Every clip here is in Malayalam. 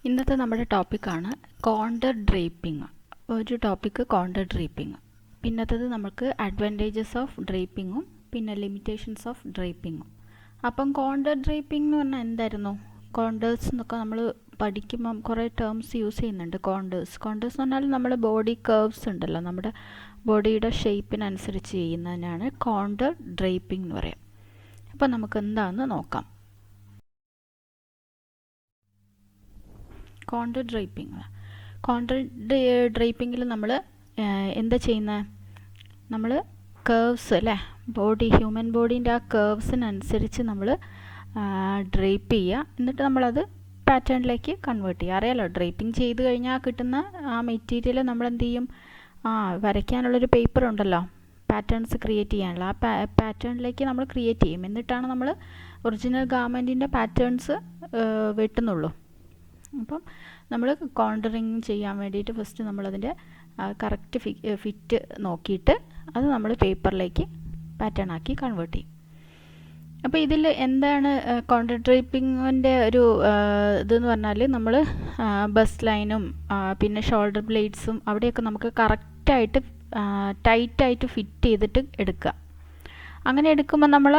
ഇന്നത്തെ നമ്മുടെ ടോപ്പിക്കാണ് കോണ്ടർ ഡ്രേപ്പിംഗ്. ഒരു ടോപ്പിക്ക് കോണ്ടർ ഡ്രേപ്പിംഗ്. പിന്നത്തത് നമുക്ക് അഡ്വാൻറ്റേജസ് ഓഫ് ഡ്രേപ്പിങ്ങും പിന്നെ ലിമിറ്റേഷൻസ് ഓഫ് ഡ്രേപ്പിങ്ങും. അപ്പം കോണ്ടർ ഡ്രേപ്പിംഗ് എന്ന് പറഞ്ഞാൽ എന്തായിരുന്നു? കോണ്ടേഴ്സ് എന്നൊക്കെ നമ്മൾ പഠിക്കുമ്പം കുറേ ടേംസ് യൂസ് ചെയ്യുന്നുണ്ട്. കോണ്ടേഴ്സ് എന്ന് പറഞ്ഞാൽ നമ്മുടെ ബോഡി കർവ്സ് ഉണ്ടല്ലോ, നമ്മുടെ ബോഡിയുടെ ഷേപ്പിനനുസരിച്ച് ചെയ്യുന്നതിനാണ് കോണ്ടർ ഡ്രേപ്പിംഗ് എന്ന് പറയാം. അപ്പം നമുക്ക് എന്താണെന്ന് നോക്കാം. കോണ്ടർ ഡ്രേപ്പിങ്ങിൽ നമ്മൾ എന്താ ചെയ്യുന്നത്? നമ്മൾ കേർവ്സ് അല്ലേ, ഹ്യൂമൻ ബോഡീൻ്റെ ആ കേർവ്സിനനുസരിച്ച് നമ്മൾ ഡ്രേപ്പ് ചെയ്യുക. എന്നിട്ട് നമ്മളത് പാറ്റേണിലേക്ക് കൺവേർട്ട് ചെയ്യുക. അറിയാലോ, ഡ്രേപ്പിംഗ് ചെയ്ത് കഴിഞ്ഞാൽ കിട്ടുന്ന ആ മെറ്റീരിയൽ നമ്മൾ എന്ത് ചെയ്യും? വരയ്ക്കാനുള്ളൊരു പേപ്പർ ഉണ്ടല്ലോ, പാറ്റേൺസ് ക്രിയേറ്റ് ചെയ്യാനുള്ള ആ പാറ്റേണിലേക്ക് നമ്മൾ ക്രിയേറ്റ് ചെയ്യും. എന്നിട്ടാണ് നമ്മൾ ഒറിജിനൽ ഗാർമെൻറ്റിൻ്റെ പാറ്റേൺസ് വെട്ടുന്നുള്ളൂ. അപ്പം നമ്മൾ കോണ്ടറിങ് ചെയ്യാൻ വേണ്ടിയിട്ട് ഫസ്റ്റ് നമ്മളതിൻ്റെ കറക്റ്റ് ഫിറ്റ് നോക്കിയിട്ട് അത് നമ്മൾ പേപ്പറിലേക്ക് പാറ്റേൺ ആക്കി കൺവേർട്ട് ചെയ്യും. അപ്പോൾ ഇതിൽ എന്താണ് കോണ്ടർ ഡ്രേപ്പിങ്ങിൻ്റെ ഒരു ഇതെന്ന് പറഞ്ഞാൽ, നമ്മൾ ബസ്റ്റ് ലൈനും പിന്നെ ഷോൾഡർ ബ്ലേഡ്സും അവിടെയൊക്കെ നമുക്ക് കറക്റ്റായിട്ട് ടൈറ്റായിട്ട് ഫിറ്റ് ചെയ്തിട്ട് എടുക്കുക. അങ്ങനെ എടുക്കുമ്പോൾ നമ്മൾ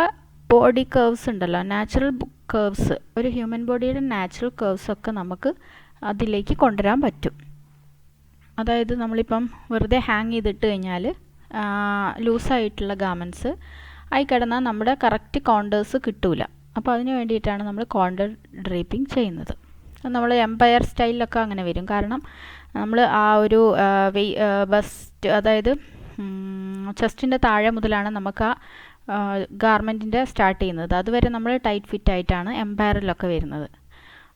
ബോഡി കേർവ്സ് ഉണ്ടല്ലോ, നാച്ചുറൽ കേർവ്സ്, ഒരു ഹ്യൂമൻ ബോഡിയുടെ നാച്ചുറൽ കേർവ്സൊക്കെ നമുക്ക് അതിലേക്ക് കൊണ്ടുവരാൻ പറ്റും. അതായത് നമ്മളിപ്പം വെറുതെ ഹാങ് ചെയ്തിട്ട് കഴിഞ്ഞാൽ ലൂസായിട്ടുള്ള ഗാർമെൻറ്റ്സ് ആയി കിടന്നാൽ നമ്മുടെ കറക്റ്റ് കോണ്ടേഴ്സ് കിട്ടൂല. അപ്പോൾ അതിന് വേണ്ടിയിട്ടാണ് നമ്മൾ കോണ്ടർ ഡ്രേപ്പിംഗ് ചെയ്യുന്നത്. നമ്മൾ എംപയർ സ്റ്റൈലിലൊക്കെ അങ്ങനെ വരും. കാരണം നമ്മൾ ആ ഒരു ബസ്റ്റ്, അതായത് ചെസ്റ്റിൻ്റെ താഴെ മുതലാണ് നമുക്ക് ആ ഗാർമെൻറ്റിൻ്റെ സ്റ്റാർട്ട് ചെയ്യുന്നത്. അതുവരെ നമ്മൾ ടൈറ്റ് ഫിറ്റ് ആയിട്ടാണ് എംപയറിലൊക്കെ വരുന്നത്.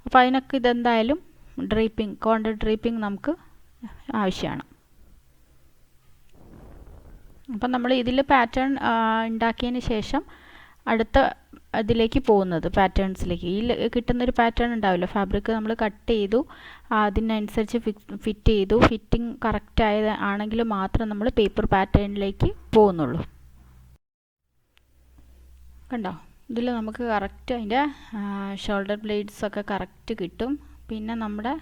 അപ്പോൾ അതിനൊക്കെ ഇതെന്തായാലും കോണ്ടർ ഡ്രേപ്പിംഗ് നമുക്ക് ആവശ്യമാണ്. അപ്പം നമ്മൾ ഇതിൽ പാറ്റേൺ ഉണ്ടാക്കിയതിന് ശേഷം അടുത്ത ഇതിലേക്ക് പോകുന്നത് പാറ്റേൺസിലേക്ക്. ഈ കിട്ടുന്നൊരു പാറ്റേൺ ഉണ്ടാവില്ല, ഫാബ്രിക് നമ്മൾ കട്ട് ചെയ്തു, അതിനനുസരിച്ച് ഫിറ്റ് ചെയ്തു, ഫിറ്റിംഗ് കറക്റ്റ് ആണെങ്കിൽ മാത്രം നമ്മൾ പേപ്പർ പാറ്റേണിലേക്ക് പോകുന്നുള്ളൂ. കണ്ടോ, ഇതിൽ നമുക്ക് കറക്റ്റ് അതിൻ്റെ ഷോൾഡർ ബ്ലേഡ്സൊക്കെ കറക്റ്റ് കിട്ടും. പിന്നെ നമ്മുടെ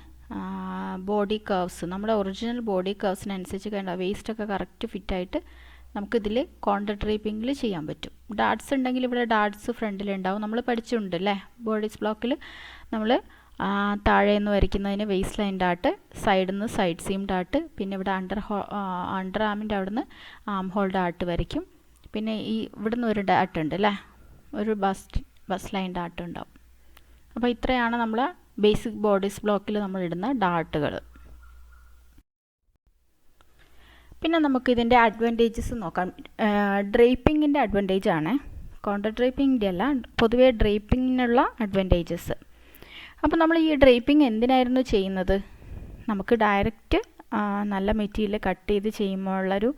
ബോഡി കർവ്സ്, നമ്മുടെ ഒറിജിനൽ ബോഡി കർവ്സിനനുസരിച്ച് കണ്ട വേസ്റ്റൊക്കെ കറക്റ്റ് ഫിറ്റായിട്ട് നമുക്കിതിൽ കോണ്ടർ ഡ്രേപ്പിങ്ങിൽ ചെയ്യാൻ പറ്റും. ഡാർട്സ് ഉണ്ടെങ്കിൽ ഇവിടെ ഡാർട്സ് ഫ്രണ്ടിലുണ്ടാവും. നമ്മൾ പഠിച്ചിട്ടുണ്ട് അല്ലേ, ബോഡീസ് ബ്ലോക്കിൽ നമ്മൾ താഴെ നിന്ന് വരയ്ക്കുന്നതിന് വേസ്റ്റ് ലൈൻ ഡാട്ട്, സൈഡിൽ നിന്ന് സൈഡ് സീം ഡാട്ട്, പിന്നെ ഇവിടെ അണ്ടർ ആമിൻ്റെ അവിടെ നിന്ന് ആം ഹോൾ ഡാട്ട് വരയ്ക്കും. പിന്നെ ഇവിടുന്ന് ഒരു ഡാട്ട് ഉണ്ട് അല്ലേ, ഒരു ബസ് ലൈൻ ഡാട്ട് ഉണ്ടാവും. അപ്പോൾ ഇത്രയാണ് നമ്മൾ ബേസിക് ബോഡീസ് ബ്ലോക്കിൽ നമ്മൾ ഇടുന്ന ഡാട്ടുകൾ. പിന്നെ നമുക്ക് ഇതിൻ്റെ അഡ്വാൻറ്റേജസ് നോക്കാം. ഡ്രേപ്പിങ്ങിൻ്റെ അഡ്വാൻറ്റേജ് ആണ്, കോണ്ടർ ഡ്രേപ്പിങ്ങിൻ്റെ അല്ല, പൊതുവേ ഡ്രേപ്പിങ്ങിനുള്ള അഡ്വാൻറ്റേജസ്. അപ്പോൾ നമ്മൾ ഈ ഡ്രേപ്പിംഗ് എന്തിനായിരുന്നു ചെയ്യുന്നത്? നമുക്ക് ഡയറക്റ്റ് നല്ല മെറ്റീരിയൽ കട്ട് ചെയ്ത് ചെയ്യുമ്പോഴുള്ളൊരു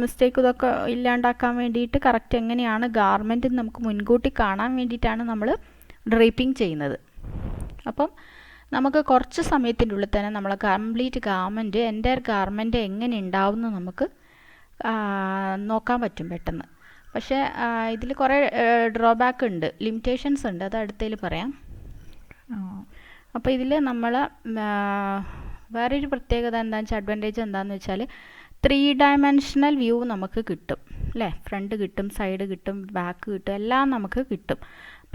മിസ്റ്റേക്ക് ഇതൊക്കെ ഇല്ലാണ്ടാക്കാൻ വേണ്ടിയിട്ട്, കറക്റ്റ് എങ്ങനെയാണ് ഗാർമെൻറ്റ് നമുക്ക് മുൻകൂട്ടി കാണാൻ വേണ്ടിയിട്ടാണ് നമ്മൾ ഡ്രേപ്പിംഗ് ചെയ്യുന്നത്. അപ്പം നമുക്ക് കുറച്ച് സമയത്തിൻ്റെ ഉള്ളിൽ തന്നെ നമ്മളെ കംപ്ലീറ്റ് ഗാർമെൻറ്റ്, എൻ്റയർ ഗാർമെൻറ്റ് എങ്ങനെ ഉണ്ടാവുമെന്ന് നമുക്ക് നോക്കാൻ പറ്റും പെട്ടെന്ന്. പക്ഷേ ഇതിൽ കുറേ ഡ്രോബാക്ക് ഉണ്ട്, ലിമിറ്റേഷൻസ് ഉണ്ട്, അത് അടുത്തതിൽ പറയാം. അപ്പോൾ ഇതിൽ നമ്മൾ വേറൊരു പ്രത്യേകത എന്താണെന്ന് വെച്ചാൽ, അഡ്വാൻറ്റേജ് എന്താണെന്ന് വെച്ചാൽ 3 ഡയമെൻഷണൽ വ്യൂ നമുക്ക് കിട്ടും അല്ലേ. ഫ്രണ്ട് കിട്ടും, സൈഡ് കിട്ടും, ബാക്ക് കിട്ടും, എല്ലാം നമുക്ക് കിട്ടും.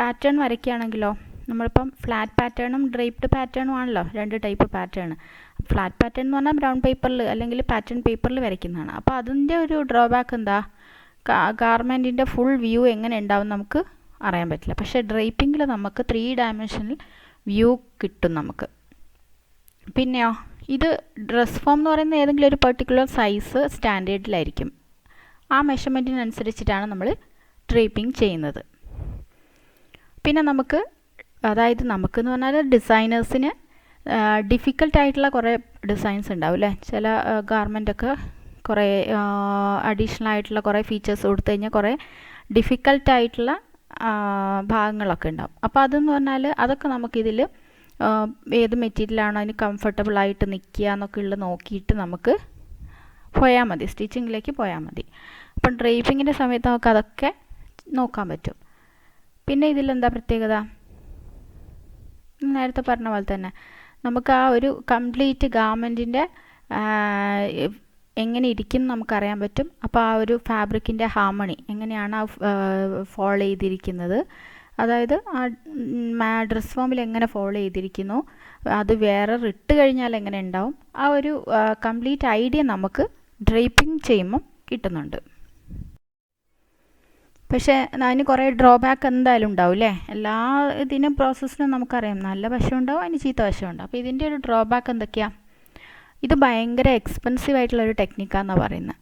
പാറ്റേൺ വരയ്ക്കുകയാണെങ്കിലോ, നമ്മളിപ്പം ഫ്ലാറ്റ് പാറ്റേണും ഡ്രേപ്ഡ് പാറ്റേണും ആണല്ലോ, 2 ടൈപ്പ് പാറ്റേൺ. ഫ്ലാറ്റ് പാറ്റേൺ എന്ന് പറഞ്ഞാൽ ബ്രൗൺ പേപ്പറിൽ അല്ലെങ്കിൽ പാറ്റേൺ പേപ്പറിൽ വരയ്ക്കുന്നതാണ്. അപ്പോൾ അതിൻ്റെ ഒരു ഡ്രോബാക്ക് എന്താ, ഗാർമെൻറ്റിൻ്റെ ഫുൾ വ്യൂ എങ്ങനെ ഉണ്ടാവും നമുക്ക് അറിയാൻ പറ്റില്ല. പക്ഷേ ഡ്രേപ്പിങ്ങിൽ നമുക്ക് 3 ഡയമെൻഷണൽ വ്യൂ കിട്ടും നമുക്ക്. പിന്നെയോ, ഇത് ഡ്രസ് ഫോം എന്ന് പറയുന്ന ഏതെങ്കിലും ഒരു പെർട്ടിക്കുലർ സൈസ് സ്റ്റാൻഡേർഡിലായിരിക്കും. ആ മെഷർമെൻറ്റിനനുസരിച്ചിട്ടാണ് നമ്മൾ ഡ്രേപ്പിംഗ് ചെയ്യുന്നത്. പിന്നെ നമുക്ക്, അതായത് നമുക്കെന്ന് പറഞ്ഞാൽ ഡിസൈനേഴ്സിന് ഡിഫിക്കൽട്ടായിട്ടുള്ള കുറേ ഡിസൈൻസ് ഉണ്ടാവും അല്ലേ. ചില ഗാർമെൻറ്റൊക്കെ കുറേ അഡീഷണൽ ആയിട്ടുള്ള കുറേ ഫീച്ചേഴ്സ് കൊടുത്തു കഴിഞ്ഞാൽ കുറേ ഡിഫിക്കൽട്ടായിട്ടുള്ള ഭാഗങ്ങളൊക്കെ ഉണ്ടാവും. അപ്പോൾ അതെന്ന് പറഞ്ഞാൽ അതൊക്കെ നമുക്കിതിൽ ഏത് മെറ്റീരിയലാണോ അതിന് കംഫർട്ടബിളായിട്ട് നിൽക്കുക എന്നൊക്കെ ഉള്ളത് നോക്കിയിട്ട് നമുക്ക് പോയാൽ മതി, സ്റ്റിച്ചിങ്ങിലേക്ക് പോയാൽ മതി. അപ്പം ഡ്രേപ്പിങ്ങിൻ്റെ സമയത്ത് നമുക്ക് അതൊക്കെ നോക്കാൻ പറ്റും. പിന്നെ ഇതിലെന്താ പ്രത്യേകത? നേരത്തെ പറഞ്ഞ പോലെ തന്നെ നമുക്ക് ആ ഒരു കംപ്ലീറ്റ് ഗാർമെൻറ്റിൻ്റെ എങ്ങനെ ഇരിക്കും നമുക്കറിയാൻ പറ്റും. അപ്പോൾ ആ ഒരു ഫാബ്രിക്കിൻ്റെ ഹാർമണി എങ്ങനെയാണ് ഫോളോ ചെയ്തിരിക്കുന്നത്, അതായത് ആ ഡ്രസ് ഫോമിൽ എങ്ങനെ ഫോളോ ചെയ്തിരിക്കുന്നു, അത് വേറെ ഇട്ട് കഴിഞ്ഞാൽ എങ്ങനെ ഉണ്ടാവും, ആ ഒരു കംപ്ലീറ്റ് ഐഡിയ നമുക്ക് ഡ്രേപ്പിംഗ് ചെയ്യുമ്പം കിട്ടുന്നുണ്ട്. പക്ഷേ അതിന് കുറേ ഡ്രോബാക്ക് എന്തായാലും ഉണ്ടാവും അല്ലേ. എല്ലാ ഇതിനും പ്രോസസ്സിനും നമുക്കറിയാം നല്ല വശമുണ്ടാവും അതിന് ചീത്ത വശമുണ്ടാവും. അപ്പോൾ ഇതിൻ്റെ ഒരു ഡ്രോബാക്ക് എന്തൊക്കെയാണ്? ഇത് ഭയങ്കര എക്സ്പെൻസീവ് ആയിട്ടുള്ളൊരു ടെക്നിക്കാണെന്നാണ് പറയുന്നത്.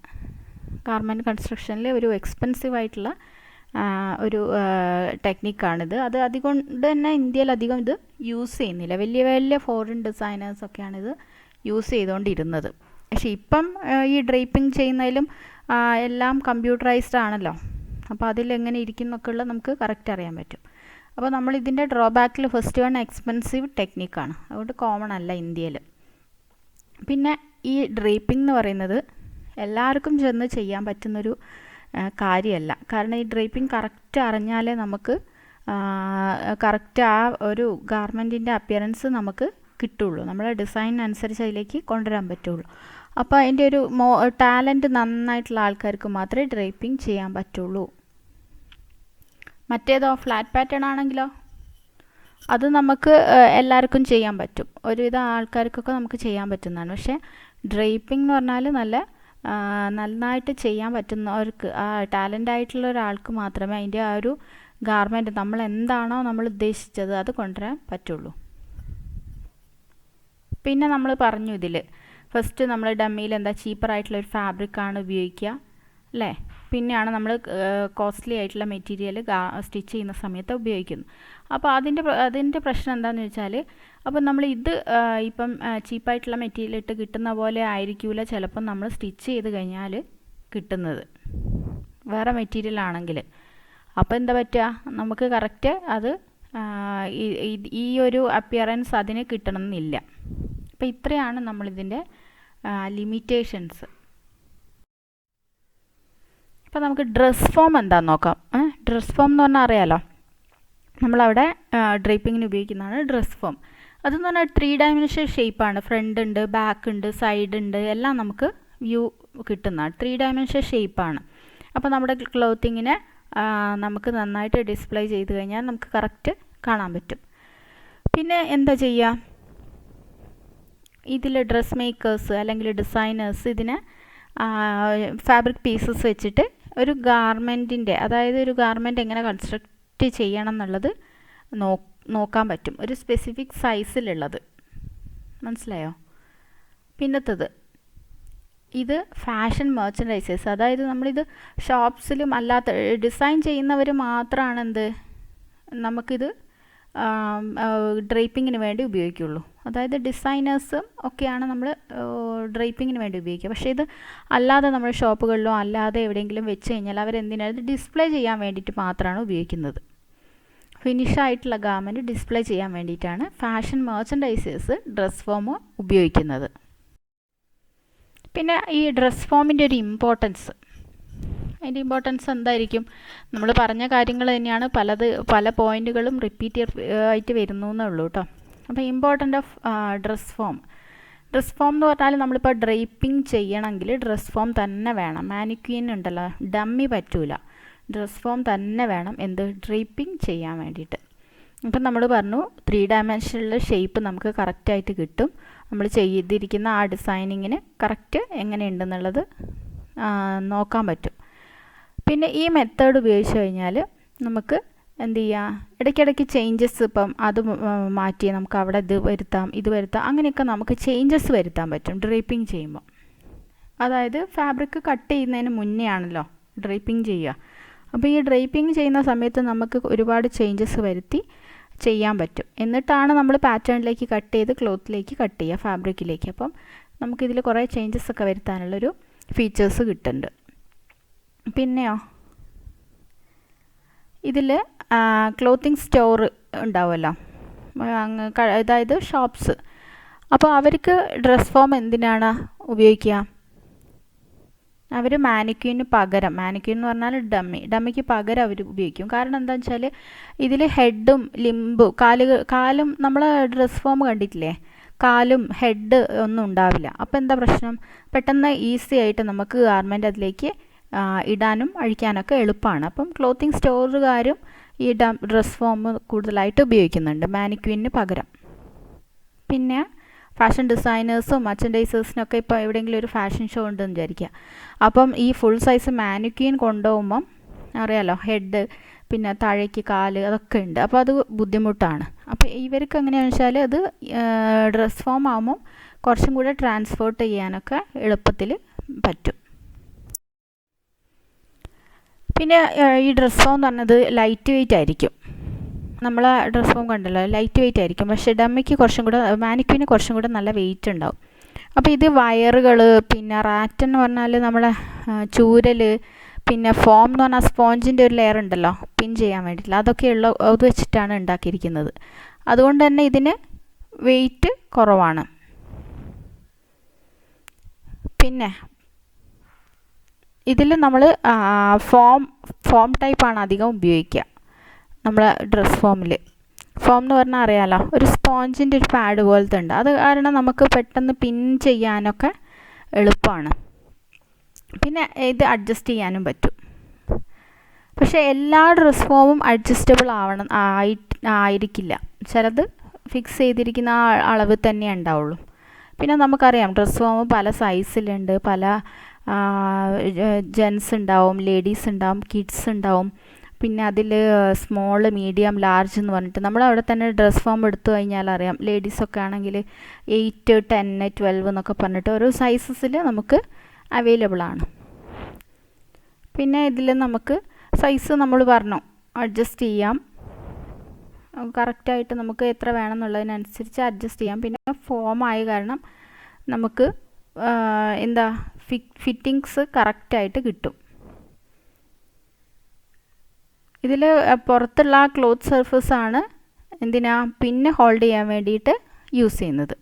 ഗാർമെൻറ്റ് കൺസ്ട്രക്ഷനിൽ ഒരു എക്സ്പെൻസീവ് ആയിട്ടുള്ള ഒരു ടെക്നിക്കാണിത്. അത് അതുകൊണ്ട് തന്നെ ഇന്ത്യയിൽ അധികം ഇത് യൂസ് ചെയ്യുന്നില്ല. വലിയ വലിയ ഫോറിൻ ഡിസൈനേഴ്സൊക്കെയാണ് ഇത് യൂസ് ചെയ്തുകൊണ്ടിരുന്നത്. പക്ഷേ ഇപ്പം ഈ ഡ്രേപ്പിംഗ് ചെയ്യുന്നതിലും എല്ലാം കമ്പ്യൂട്ടറൈസ്ഡ് ആണല്ലോ. അപ്പോൾ അതിലെങ്ങനെ ഇരിക്കുന്നൊക്കെ ഉള്ളത് നമുക്ക് കറക്റ്റ് അറിയാൻ പറ്റും. അപ്പോൾ നമ്മൾ ഇതിൻ്റെ ഡ്രോബാക്കിൽ ഫസ്റ്റ് വൺ എക്സ്പെൻസീവ് ടെക്നിക്കാണ്, അതുകൊണ്ട് കോമൺ അല്ല ഇന്ത്യയിൽ. പിന്നെ ഈ ഡ്രേപ്പിംഗ് എന്ന് പറയുന്നത് എല്ലാവർക്കും ചെന്ന് ചെയ്യാൻ പറ്റുന്നൊരു കാര്യമല്ല. കാരണം ഈ ഡ്രേപ്പിംഗ് കറക്റ്റ് അറിഞ്ഞാലേ നമുക്ക് കറക്റ്റ് ആ ഒരു ഗാർമെൻറ്റിൻ്റെ അപ്പിയറൻസ് നമുക്ക് കിട്ടുള്ളൂ, നമ്മളെ ഡിസൈൻ അനുസരിച്ച് അതിലേക്ക് കൊണ്ടുവരാൻ പറ്റുള്ളൂ. അപ്പോൾ അതിൻ്റെ ഒരു ടാലൻറ്റ് നന്നായിട്ടുള്ള ആൾക്കാർക്ക് മാത്രമേ ഡ്രേപ്പിംഗ് ചെയ്യാൻ പറ്റുള്ളൂ. മറ്റേതോ ഫ്ലാറ്റ് പാറ്റേൺ ആണെങ്കിലോ അത് നമുക്ക് എല്ലാവർക്കും ചെയ്യാൻ പറ്റും, ഒരുവിധം ആൾക്കാർക്കൊക്കെ നമുക്ക് ചെയ്യാൻ പറ്റുന്നതാണ്. പക്ഷേ ഡ്രേപ്പിംഗ് എന്ന് പറഞ്ഞാൽ നന്നായിട്ട് ചെയ്യാൻ പറ്റുന്നവർക്ക്, ആ ടാലൻ്റ് ആയിട്ടുള്ള ഒരാൾക്ക് മാത്രമേ അതിൻ്റെ ആ ഒരു ഗാർമെൻറ്റ് നമ്മൾ എന്താണോ നമ്മൾ ഉദ്ദേശിച്ചത് അത് കൊണ്ടുവരാൻ പറ്റുള്ളൂ. പിന്നെ നമ്മൾ പറഞ്ഞു ഇതിൽ ഫസ്റ്റ് നമ്മൾ ഡമ്മിയിൽ എന്താ ചീപ്പറായിട്ടുള്ളൊരു ഫാബ്രിക്കാണ് ഉപയോഗിക്കുക അല്ലേ. പിന്നെയാണ് നമ്മൾ കോസ്റ്റ്ലി ആയിട്ടുള്ള മെറ്റീരിയൽ സ്റ്റിച്ച് ചെയ്യുന്ന സമയത്ത് ഉപയോഗിക്കുന്നത്. അപ്പോൾ അതിൻ്റെ പ്രശ്നം എന്താണെന്ന് വെച്ചാൽ, അപ്പോൾ നമ്മൾ ഇത് ഇപ്പം ചീപ്പായിട്ടുള്ള മെറ്റീരിയൽ ഇട്ട് കിട്ടുന്ന പോലെ ആയിരിക്കില്ല ചിലപ്പം നമ്മൾ സ്റ്റിച്ച് ചെയ്ത് കഴിഞ്ഞാൽ കിട്ടുന്നത് വേറെ മെറ്റീരിയൽ ആണെങ്കിൽ. അപ്പോൾ എന്താ പറ്റുക, നമുക്ക് കറക്റ്റ് അത് ഈ ഒരു അപ്പിയറൻസ് അതിന് കിട്ടണമെന്നില്ല. അപ്പോൾ ഇത്രയാണ് നമ്മളിതിൻ്റെ ലിമിറ്റേഷൻസ്. അപ്പോൾ നമുക്ക് ഡ്രസ് ഫോം എന്താണെന്ന് നോക്കാം. ഡ്രസ് ഫോം എന്ന് പറഞ്ഞാൽ അറിയാലോ, നമ്മളവിടെ ഡ്രേപ്പിങ്ങിന് ഉപയോഗിക്കുന്നതാണ് ഡ്രസ് ഫോം. അതെന്ന് പറഞ്ഞാൽ 3 ഡയമെൻഷൻ ഷേപ്പാണ്. ഫ്രണ്ട് ഉണ്ട്, ബാക്ക് ഉണ്ട്, സൈഡ് ഉണ്ട്, എല്ലാം നമുക്ക് വ്യൂ കിട്ടുന്നതാണ്. 3 ഡയമെൻഷൻ ഷേപ്പാണ്. അപ്പോൾ നമ്മുടെ ക്ലോത്തിങ്ങിനെ നമുക്ക് നന്നായിട്ട് ഡിസ്പ്ലേ ചെയ്ത് കഴിഞ്ഞാൽ നമുക്ക് കറക്റ്റ് കാണാൻ പറ്റും. പിന്നെ എന്താ ചെയ്യുക, ഇതിൽ ഡ്രസ് മേക്കേഴ്സ് അല്ലെങ്കിൽ ഡിസൈനേഴ്സ് ഇതിനെ ഫാബ്രിക് പീസസ് വെച്ചിട്ട് ഒരു ഗാർമെൻറ്റിൻ്റെ, അതായത് ഒരു ഗാർമെൻറ്റ് എങ്ങനെ കൺസ്ട്രക്റ്റ് ചെയ്യണം എന്നുള്ളത് നോക്കാൻ പറ്റും, ഒരു സ്പെസിഫിക് സൈസിലുള്ളത്. മനസ്സിലായോ? പിന്നത്തത് ഇത് ഫാഷൻ മെർച്ചൻഡൈസേഴ്സ്, അതായത് നമ്മളിത് ഷോപ്സിലും അല്ലാത്ത ഡിസൈൻ ചെയ്യുന്നവർ മാത്രമാണ് നമുക്കിത് ഡ്രേപ്പിങ്ങിന് വേണ്ടി ഉപയോഗിക്കുള്ളൂ. അതായത് ഡിസൈനേഴ്സും ഒക്കെയാണ് നമ്മൾ ഡ്രേപ്പിങ്ങിന് വേണ്ടി ഉപയോഗിക്കുക. പക്ഷേ ഇത് അല്ലാതെ നമ്മൾ ഷോപ്പുകളിലോ അല്ലാതെ എവിടെയെങ്കിലും വെച്ച് കഴിഞ്ഞാൽ അവരെന്തിനാണ് ഇത് ഡിസ്പ്ലേ ചെയ്യാൻ വേണ്ടിയിട്ട് മാത്രമാണ് ഉപയോഗിക്കുന്നത്. ഫിനിഷായിട്ടുള്ള ഗാർമെൻറ്റ് ഡിസ്പ്ലേ ചെയ്യാൻ വേണ്ടിയിട്ടാണ് ഫാഷൻ മെർച്ചൻഡൈസേഴ്സ് ഡ്രസ് ഫോം ഉപയോഗിക്കുന്നത്. പിന്നെ ഈ ഡ്രസ് ഫോമിൻ്റെ ഒരു ഇമ്പോർട്ടൻസ്, അതിൻ്റെ ഇമ്പോർട്ടൻസ് എന്തായിരിക്കും? നമ്മൾ പറഞ്ഞ കാര്യങ്ങൾ തന്നെയാണ്, പല പോയിന്റുകളും റിപ്പീറ്റ് ആയിട്ട് വരുന്നു എന്നേ ഉള്ളൂ കേട്ടോ. അപ്പോൾ ഇമ്പോർട്ടൻ്റ് ഓഫ് ഡ്രസ് ഫോം എന്ന് പറഞ്ഞാൽ നമ്മളിപ്പോൾ ഡ്രേപ്പിംഗ് ചെയ്യണമെങ്കിൽ ഡ്രസ് ഫോം തന്നെ വേണം. മാനിക്വീൻ ഉണ്ടല്ലോ, ഡമ്മി പറ്റൂല, ഡ്രസ് ഫോം തന്നെ വേണം ഡ്രേപ്പിംഗ് ചെയ്യാൻ വേണ്ടിയിട്ട്. ഇപ്പം നമ്മൾ പറഞ്ഞു 3 ഡയമെൻഷനിലെ ഷേപ്പ് നമുക്ക് കറക്റ്റായിട്ട് കിട്ടും. നമ്മൾ ചെയ്തിരിക്കുന്ന ആ ഡിസൈനിങ്ങിന് കറക്റ്റ് എങ്ങനെയുണ്ടെന്നുള്ളത് നോക്കാൻ പറ്റും. പിന്നെ ഈ മെത്തേഡ് ഉപയോഗിച്ച് കഴിഞ്ഞാൽ നമുക്ക് എന്ത് ചെയ്യാം, ഇടയ്ക്കിടയ്ക്ക് ചേഞ്ചസ്, ഇപ്പം അത് മാറ്റി നമുക്ക് അവിടെ ഇത് വരുത്താം അങ്ങനെയൊക്കെ നമുക്ക് ചേഞ്ചസ് വരുത്താൻ പറ്റും ഡ്രേപ്പിംഗ് ചെയ്യുമ്പോൾ. അതായത് ഫാബ്രിക് കട്ട് ചെയ്യുന്നതിന് മുന്നേ ആണല്ലോ ഡ്രേപ്പിംഗ് ചെയ്യുക. അപ്പോൾ ഈ ഡ്രേപ്പിംഗ് ചെയ്യുന്ന സമയത്ത് നമുക്ക് ഒരുപാട് ചേഞ്ചസ് വരുത്തി ചെയ്യാൻ പറ്റും. എന്നിട്ടാണ് നമ്മൾ പാറ്റേണിലേക്ക് കട്ട് ചെയ്ത് ക്ലോത്തിലേക്ക് കട്ട് ചെയ്യുക, ഫാബ്രിക്കിലേക്ക്. അപ്പം നമുക്കിതിൽ കുറേ ചേഞ്ചസ് ഒക്കെ വരുത്താനുള്ളൊരു ഫീച്ചേഴ്സ് കിട്ടുന്നുണ്ട്. പിന്നെയോ ഇതിൽ ക്ലോത്തിങ് സ്റ്റോർ ഉണ്ടാവുമല്ലോ, അതായത് ഷോപ്സ്. അപ്പോൾ അവർക്ക് ഡ്രസ് ഫോം എന്തിനാണ് ഉപയോഗിക്കുക? അവർ മാനിക്യൂന് പകരം, മാനിക്യൂൻ എന്ന് പറഞ്ഞാൽ ഡമ്മിക്ക് പകരം അവർ ഉപയോഗിക്കും. കാരണം എന്താണെന്ന് വെച്ചാൽ ഇതിൽ ഹെഡും ലിംബും കാലും നമ്മൾ ഡ്രസ് ഫോം കണ്ടിട്ടില്ലേ, കാലും ഹെഡ് ഒന്നും ഉണ്ടാവില്ല. അപ്പോൾ എന്താ പ്രശ്നം? പെട്ടെന്ന് ഈസി ആയിട്ട് നമുക്ക് ഗാർമെൻറ്റ് അതിലേക്ക് ഇടാനും അഴിക്കാനൊക്കെ എളുപ്പമാണ്. അപ്പം ക്ലോത്തിങ് സ്റ്റോറുകാരും ഈ ഡ്രസ് ഫോം കൂടുതലായിട്ട് ഉപയോഗിക്കുന്നുണ്ട് മാനിക്യൂവിന് പകരം. പിന്നെ ഫാഷൻ ഡിസൈനേഴ്സും മർച്ചൻഡൈസേഴ്സിനൊക്കെ ഇപ്പോൾ എവിടെയെങ്കിലും ഒരു ഫാഷൻ ഷോ ഉണ്ടെന്ന് വിചാരിക്കുക. അപ്പം ഈ ഫുൾ സൈസ് മാനിക്യൂൻ കൊണ്ടുപോകുമ്പം അറിയാലോ, ഹെഡ് പിന്നെ താഴേക്ക് കാല് അതൊക്കെ ഉണ്ട്. അപ്പോൾ അത് ബുദ്ധിമുട്ടാണ്. അപ്പോൾ ഇവർക്ക് എങ്ങനെയാണെന്ന് വെച്ചാൽ അത് ഡ്രസ് ഫോം ആകുമ്പം കുറച്ചും കൂടെ ട്രാൻസ്പോർട്ട് ചെയ്യാനൊക്കെ എളുപ്പത്തിൽ പറ്റും. പിന്നെ ഈ ഡ്രസ് ഫോം എന്ന് പറഞ്ഞത് ലൈറ്റ് വെയ്റ്റ് ആയിരിക്കും. നമ്മൾ ഡ്രസ് ഫോം കണ്ടല്ലോ, ലൈറ്റ് വെയ്റ്റ് ആയിരിക്കും. പക്ഷേ ഡമ്മിക്ക് കുറച്ചും കൂടെ, മാനിക്യൂവിന് കുറച്ചും കൂടെ നല്ല വെയിറ്റ് ഉണ്ടാവും. അപ്പോൾ ഇത് വയറുകൾ, പിന്നെ റാറ്റൻ എന്ന് പറഞ്ഞാൽ നമ്മുടെ ചൂരൽ, പിന്നെ ഫോം എന്ന് പറഞ്ഞാൽ സ്പോഞ്ചിൻ്റെ ഒരു ലെയർ ഉണ്ടല്ലോ പിൻ ചെയ്യാൻ വേണ്ടിയിട്ടില്ല, അതൊക്കെയുള്ള അത് വെച്ചിട്ടാണ് ഉണ്ടാക്കിയിരിക്കുന്നത്. അതുകൊണ്ട് തന്നെ ഇതിന് വെയിറ്റ് കുറവാണ്. പിന്നെ ഇതിൽ നമ്മൾ ഫോം ടൈപ്പാണ് അധികം ഉപയോഗിക്കുക നമ്മളെ ഡ്രസ് ഫോമിൽ. ഫോം എന്ന് പറഞ്ഞാൽ അറിയാലോ, ഒരു സ്പോഞ്ചിൻ്റെ ഒരു പാഡ് പോലത്തെ ഉണ്ട്. അത് കാരണം നമുക്ക് പെട്ടെന്ന് പിൻ ചെയ്യാനൊക്കെ എളുപ്പമാണ്. പിന്നെ ഇത് അഡ്ജസ്റ്റ് ചെയ്യാനും പറ്റും. പക്ഷേ എല്ലാ ഡ്രസ് ഫോമും അഡ്ജസ്റ്റബിൾ ആയിരിക്കില്ല. ചിലത് ഫിക്സ് ചെയ്തിരിക്കുന്ന ആ അളവ് തന്നെ ഉണ്ടാവുള്ളൂ. പിന്നെ നമുക്കറിയാം ഡ്രസ് ഫോം പല സൈസിലുണ്ട്. പല ജെൻസ് ഉണ്ടാവും, ലേഡീസ് ഉണ്ടാവും, കിഡ്സ് ഉണ്ടാവും. പിന്നെ അതിൽ സ്മോൾ, മീഡിയം, ലാർജ് എന്ന് പറഞ്ഞിട്ട് നമ്മൾ അവിടെ തന്നെ ഡ്രസ് ഫോം എടുത്തു കഴിഞ്ഞാൽ അറിയാം. ലേഡീസൊക്കെ ആണെങ്കിൽ 8, 10, 12 എന്നൊക്കെ പറഞ്ഞിട്ട് ഓരോ സൈസസിൽ നമുക്ക് അവൈലബിൾ ആണ്. പിന്നെ ഇതിൽ നമുക്ക് സൈസ് നമ്മൾ പറഞ്ഞു അഡ്ജസ്റ്റ് ചെയ്യാം. കറക്റ്റായിട്ട് നമുക്ക് എത്ര വേണം എന്നുള്ളതിനനുസരിച്ച് അഡ്ജസ്റ്റ് ചെയ്യാം. പിന്നെ ഫോം ആയ കാരണം നമുക്ക് എന്താ ഫിറ്റിങ്സ് കറക്റ്റായിട്ട് കിട്ടും. ഇതിൽ പുറത്തുള്ള ക്ലോത്ത് സർഫസ് ആണ് എന്തിനാ പിന്നെ ഹോൾഡ് ചെയ്യാൻ വേണ്ടിയിട്ട് യൂസ് ചെയ്യുന്നത്.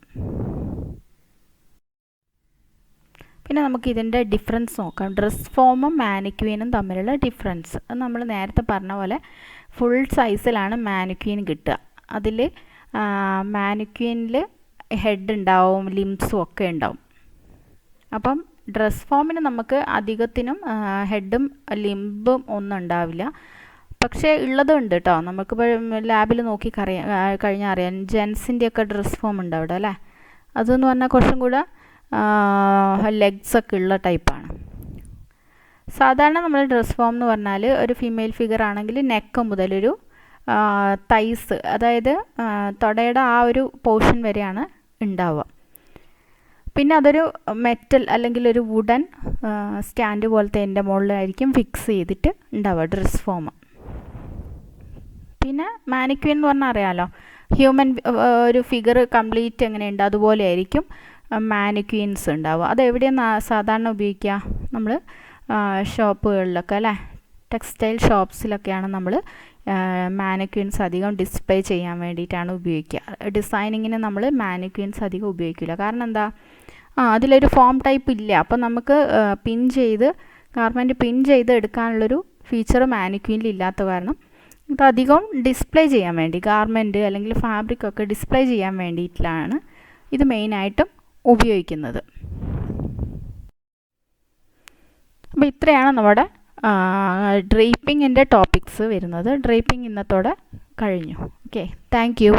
പിന്നെ നമുക്ക് ഇതിൻ്റെ ഡിഫറൻസ് നോക്കാം. ഡ്രസ് ഫോമും മാനിക്യൂനും തമ്മിലുള്ള ഡിഫറൻസ് അത് നമ്മൾ നേരത്തെ പറഞ്ഞ പോലെ ഫുൾ സൈസിലാണ് മാനിക്യൂൻ കിട്ടുക. അതിൽ മാനിക്യൂനിൽ ഹെഡ് ഉണ്ടാവും, ലിംസും ഒക്കെ ഉണ്ടാവും. അപ്പം ഡ്രസ് ഫോമിന് നമുക്ക് അധികത്തിനും ഹെഡും ലിംബും ഒന്നും ഉണ്ടാവില്ല. പക്ഷേ ഉള്ളതുണ്ട് കേട്ടോ. നമുക്കിപ്പോൾ ലാബിൽ നോക്കി കഴിഞ്ഞാൽ അറിയാം ജെൻസിൻ്റെയൊക്കെ ഡ്രസ് ഫോം ഉണ്ട് അവിടെ അല്ലേ. അതെന്ന് പറഞ്ഞാൽ കുറച്ചും കൂടെ ലെഗ്സൊക്കെ ഉള്ള ടൈപ്പാണ്. സാധാരണ നമ്മൾ ഡ്രസ് ഫോം എന്ന് പറഞ്ഞാൽ ഒരു ഫീമെയിൽ ഫിഗർ ആണെങ്കിൽ നെക്ക് മുതലൊരു തൈസ്, അതായത് തുടയുടെ ആ ഒരു പോർഷൻ വരെയാണ് ഉണ്ടാവുക. പിന്നെ അതൊരു മെറ്റൽ അല്ലെങ്കിൽ ഒരു വുഡൻ സ്റ്റാൻഡ് പോലത്തെ എൻ്റെ മുകളിലായിരിക്കും ഫിക്സ് ചെയ്തിട്ട് ഉണ്ടാവുക ഡ്രസ് ഫോം. പിന്നെ മാനിക്യൂൻ എന്ന് പറഞ്ഞാൽ അറിയാമല്ലോ, ഹ്യൂമൻ ഒരു ഫിഗർ കംപ്ലീറ്റ് എങ്ങനെയുണ്ട് അതുപോലെ ആയിരിക്കും മാനിക്യൂൻസ് ഉണ്ടാവുക. അതെവിടെയാണ് സാധാരണ ഉപയോഗിക്കുക? നമ്മൾ ഷോപ്പുകളിലൊക്കെ അല്ലേ, ടെക്സ്റ്റൈൽ ഷോപ്സിലൊക്കെയാണ് നമ്മൾ മാനിക്യൂൻസ് അധികം ഡിസ്പ്ലേ ചെയ്യാൻ വേണ്ടിയിട്ടാണ് ഉപയോഗിക്കുക. ഡിസൈനിങ്ങിന് നമ്മൾ മാനിക്യൂൻസ് അധികം ഉപയോഗിക്കില്ല. കാരണം എന്താ, അതിലൊരു ഫോം ടൈപ്പ് ഇല്ല. അപ്പം നമുക്ക് ഗാർമെൻറ്റ് പിൻ ചെയ്ത് എടുക്കാനുള്ളൊരു ഫീച്ചർ മാനിക്യൂനിൽ ഇല്ലാത്ത കാരണം ഇതധികം ഡിസ്പ്ലേ ചെയ്യാൻ വേണ്ടി, ഗാർമെൻറ്റ് അല്ലെങ്കിൽ ഫാബ്രിക്കൊക്കെ ഡിസ്പ്ലേ ചെയ്യാൻ വേണ്ടിയിട്ടാണ് ഇത് മെയിനായിട്ടും ഉപയോഗിക്കുന്നത്. അപ്പോൾ ഇത്രയാണ് നമ്മുടെ ഡ്രേപ്പിങ്ങിൻ്റെ ടോപ്പിക്സ് വരുന്നത്. ഡ്രേപ്പിംഗ് ഇന്നത്തോടെ കഴിഞ്ഞു. Okay, thank you.